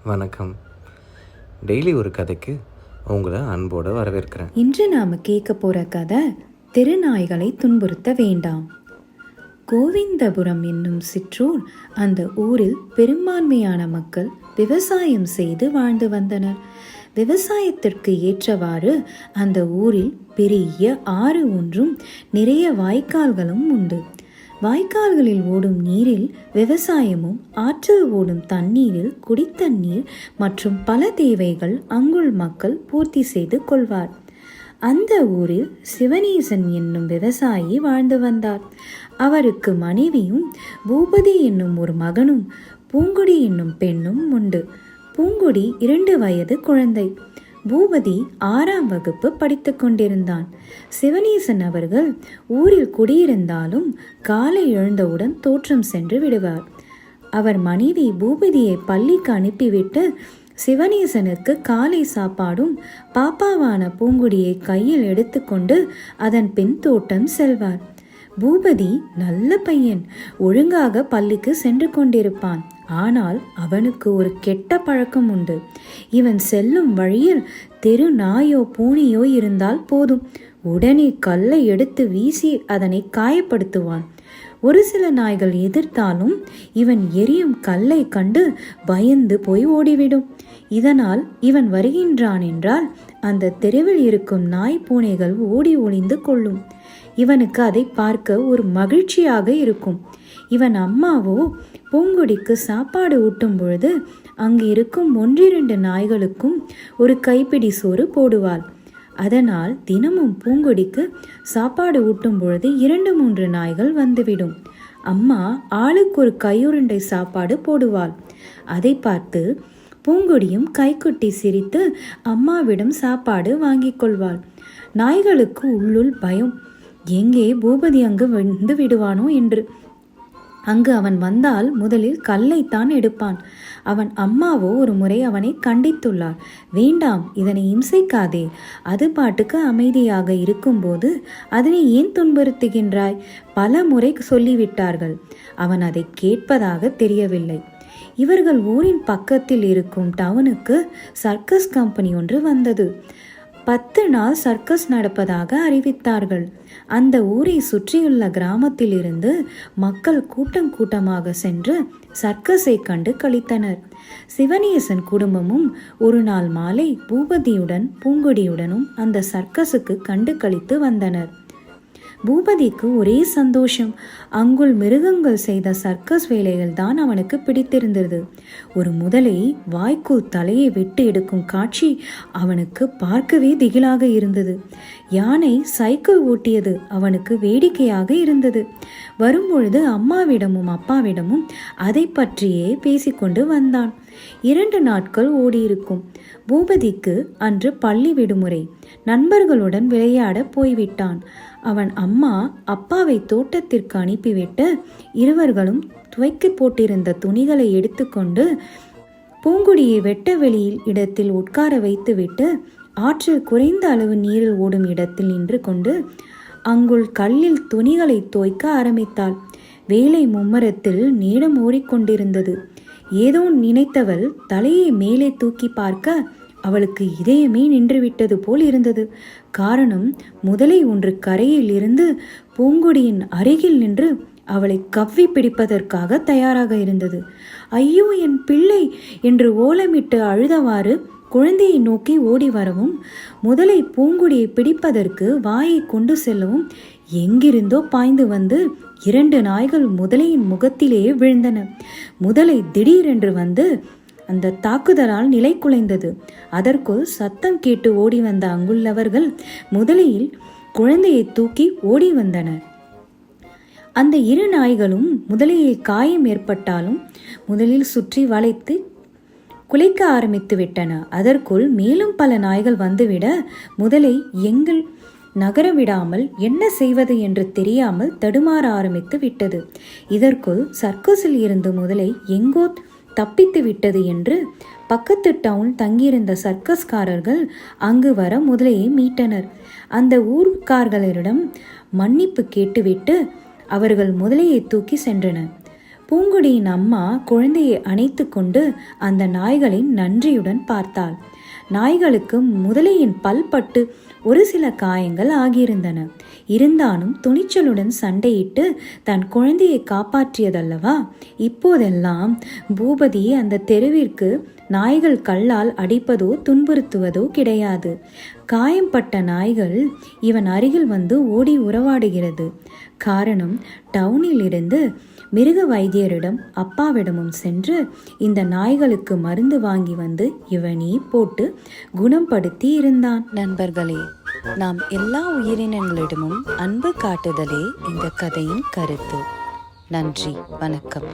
வணக்கம். டெய்லி ஒரு கதைக்கு உங்களை அன்போடு வரவேற்கிறேன். இன்று நாம் கேட்க போகிற கதை தெருநாய்களை துன்புறுத்த வேண்டாம். கோவிந்தபுரம் என்னும் சிற்றூர். அந்த ஊரில் பெரும்பான்மையான மக்கள் விவசாயம் செய்து வாழ்ந்து வந்தனர். விவசாயத்திற்கு ஏற்றவாறு அந்த ஊரில் பெரிய ஆறு ஒன்றும் நிறைய வாய்க்கால்களும் உண்டு. வாய்க்கால்களில் ஓடும் நீரில் விவசாயமும், ஆற்றில் ஓடும் தண்ணீரில் குடித்தண்ணீர் மற்றும் பல தேவைகள் அங்குள் மக்கள் பூர்த்தி செய்து கொள்வார். அந்த ஊரில் சிவனேசன் என்னும் விவசாயி வாழ்ந்து வந்தார். அவருக்கு மனைவியும் பூபதி என்னும் ஒரு மகனும் பூங்குடி என்னும் பெண்ணும் உண்டு. பூங்குடி 2 வயது குழந்தை. பூபதி 6ஆம் வகுப்பு படித்து கொண்டிருந்தான். சிவனேசன் அவர்கள் ஊரில் குடியிருந்தாலும் காலை எழுந்தவுடன் தோற்றம் சென்று விடுவார். அவர் மனைவி பூபதியை பள்ளிக்கு அனுப்பிவிட்டு சிவனேசனுக்கு காலை சாப்பாடும் பாப்பாவான பூங்குடியை கையில் எடுத்துக்கொண்டு அதன் பின் தோட்டம் செல்வார். பூபதி நல்ல பையன், ஒழுங்காக பள்ளிக்கு சென்று கொண்டிருப்பான். ஆனால் அவனுக்கு ஒரு கெட்ட பழக்கம் உண்டு. இவன் செல்லும் வழியில் தெரு நாயோ பூனையோ இருந்தால் போதும், உடனே கல்லை எடுத்து வீசி அதனை காயப்படுத்துவான். ஒரு சில நாய்கள் எதிர்த்தாலும் இவன் எரியும் கல்லை கண்டு பயந்து போய் ஓடிவிடும். இதனால் இவன் வருகின்றான் என்றால் அந்த தெருவில் இருக்கும் நாய் பூனைகள் ஓடி ஒளிந்து கொள்ளும். இவனுக்கு அதை பார்க்க ஒரு மகிழ்ச்சியாக இருக்கும். இவன் அம்மாவோ பூங்குடிக்கு சாப்பாடு ஊட்டும் பொழுது அங்கு இருக்கும் 1-2 நாய்களுக்கும் ஒரு கைப்பிடி சோறு போடுவாள். அதனால் தினமும் பூங்குடிக்கு சாப்பாடு ஊட்டும் பொழுது 2-3 நாய்கள் வந்துவிடும். அம்மா ஆளுக்கு ஒரு கையுருண்டை சாப்பாடு போடுவாள். அதை பார்த்து பூங்குடியும் கைக்குட்டி சிரித்து அம்மாவிடம் சாப்பாடு வாங்கி கொள்வாள். நாய்களுக்கு உள்ளுள் பயம், எங்கே பூபதி அங்கு வந்து விடுவானோ என்று. அங்கு அவன் வந்தால் முதலில் கல்லைத்தான் எடுப்பான். அவன் அம்மாவோ ஒரு முறை அவனை கண்டித்துள்ளார். வேண்டாம், இதனை இம்சைக்காதே, அது பாட்டுக்கு அமைதியாக இருக்கும்போது அதனை ஏன் துன்புறுத்துகின்றாய்? பல முறை சொல்லிவிட்டார்கள். அவன் அதை கேட்பதாக தெரியவில்லை. இவர்கள் ஊரின் பக்கத்தில் இருக்கும் டவுனுக்கு சர்க்கஸ் கம்பெனி ஒன்று வந்தது. 10 நாள் சர்க்கஸ் நடப்பதாக அறிவித்தார்கள். அந்த ஊரை சுற்றியுள்ள கிராமத்தில் இருந்து மக்கள் கூட்டம் கூட்டமாக சென்று சர்க்கஸை கண்டு களித்தனர். சிவனேசன் குடும்பமும் ஒரு நாள் மாலை பூபதியுடன் பூங்குடியுடனும் அந்த சர்க்கஸுக்கு கண்டு களித்து வந்தனர். பூபதிக்கு ஒரே சந்தோஷம். அங்குள் மிருகங்கள் செய்த சர்க்கஸ் வேலைகள் தான் அவனுக்கு பிடித்திருந்தது. ஒரு முதலை வாய்க்குள் தலையை விட்டு எடுக்கும் காட்சி அவனுக்கு பார்க்கவே திகிலாக இருந்தது. யானை சைக்கிள் ஓட்டியது அவனுக்கு வேடிக்கையாக இருந்தது. வரும்பொழுது அம்மாவிடமும் அப்பாவிடமும் அதை பற்றியே பேசிக்கொண்டு வந்தான். 2 நாட்கள் ஓடியிருக்கும். பூபதிக்கு அன்று பள்ளி விடுமுறை. நண்பர்களுடன் விளையாட போய்விட்டான். அவன் அம்மா அப்பாவை தோட்டத்திற்கு அனுப்பிவிட்டு இருவர்களும் துவைக்க போட்டிருந்த துணிகளை எடுத்துக்கொண்டு பூங்குடியை வெட்ட வெளியில் இடத்தில் உட்கார வைத்துவிட்டு ஆற்றில் குறைந்த அளவு நீரில் ஓடும் இடத்தில் நின்று கொண்டு அங்குள் கல்லில் துணிகளை துவைக்க ஆரம்பித்தாள். வேலை மும்மரத்தில் நேரம் ஓடிக்கொண்டிருந்தது. ஏதோ நினைத்தவள் தலையை மேலே தூக்கி பார்க்க அவளுக்கு இதயமே நின்றுவிட்டது போல் இருந்தது. காரணம், முதலை ஒன்று கரையில் இருந்து பூங்குடியின் அருகில் நின்று அவளை கவ்வி பிடிப்பதற்காக தயாராக இருந்தது. ஐயோ, என் பிள்ளை என்று ஓலமிட்டு அழுதவாறு குழந்தையை நோக்கி ஓடி வரவும், முதலை பூங்குடியை பிடிப்பதற்கு வாயை கொண்டு செல்லவும் எங்கிருந்தோ பாய்ந்து வந்து 2 நாய்கள் முதலையின் முகத்திலேயே விழுந்தன. முதலை திடீரென்று வந்து அந்த தாக்குதலால் நிலை குலைந்தது. அதற்குள் சத்தம் கேட்டு ஓடி வந்த அங்குள்ளவர்கள் முதலையில் குழந்தையை தூக்கி ஓடி வந்தனர். அந்த 2 நாய்களும் முதலையில் காயம் ஏற்பட்டாலும் முதலில் சுற்றி வளைத்து குலைக்க ஆரம்பித்து விட்டன. அதற்குள் மேலும் பல நாய்கள் வந்துவிட முதலை எங்கள் நகர விடாமல் என்ன செய்வது என்று தெரியாமல் தடுமாற ஆரம்பித்து விட்டது. இதற்குள் சர்க்கஸில் இருந்து முதலை எங்கோ தப்பித்து விட்டது என்று பக்கத்து டவுன் தங்கியிருந்த சர்க்கஸ்காரர்கள் அங்கு வர முதலையை மீட்டனர். அந்த ஊர்க்காரர்களிடம் மன்னிப்பு கேட்டுவிட்டு அவர்கள் முதலையை தூக்கி சென்றனர். பூங்குடியின் அம்மா குழந்தையை அணைத்து கொண்டு அந்த நாய்களை நன்றியுடன் பார்த்தாள். நாய்களுக்கு முதலையின் பல் பட்டு ஒரு சில காயங்கள் ஆகியிருந்தன. இருந்தாலும் துணிச்சலுடன் சண்டையிட்டு தன் குழந்தையை காப்பாற்றியதல்லவா. இப்போதெல்லாம் பூபதி அந்த தெருவிற்கு நாய்கள் கல்லால் அடிப்பதோ துன்புறுத்துவதோ கிடையாது. காயம்பட்ட நாய்கள் இவன் அருகில் வந்து ஓடி உறவாடுகிறது. காரணம், டவுனில் இருந்து மிருக வைத்தியரிடம் அப்பாவிடமும் சென்று இந்த நாய்களுக்கு மருந்து வாங்கி வந்து இவனே போட்டு குணப்படுத்தி இருந்தான். நண்பர்களே, நாம் எல்லா உயிரினங்களிடமும் அன்பு காட்டுதலே இந்த கதையின் கருத்து. நன்றி, வணக்கம்.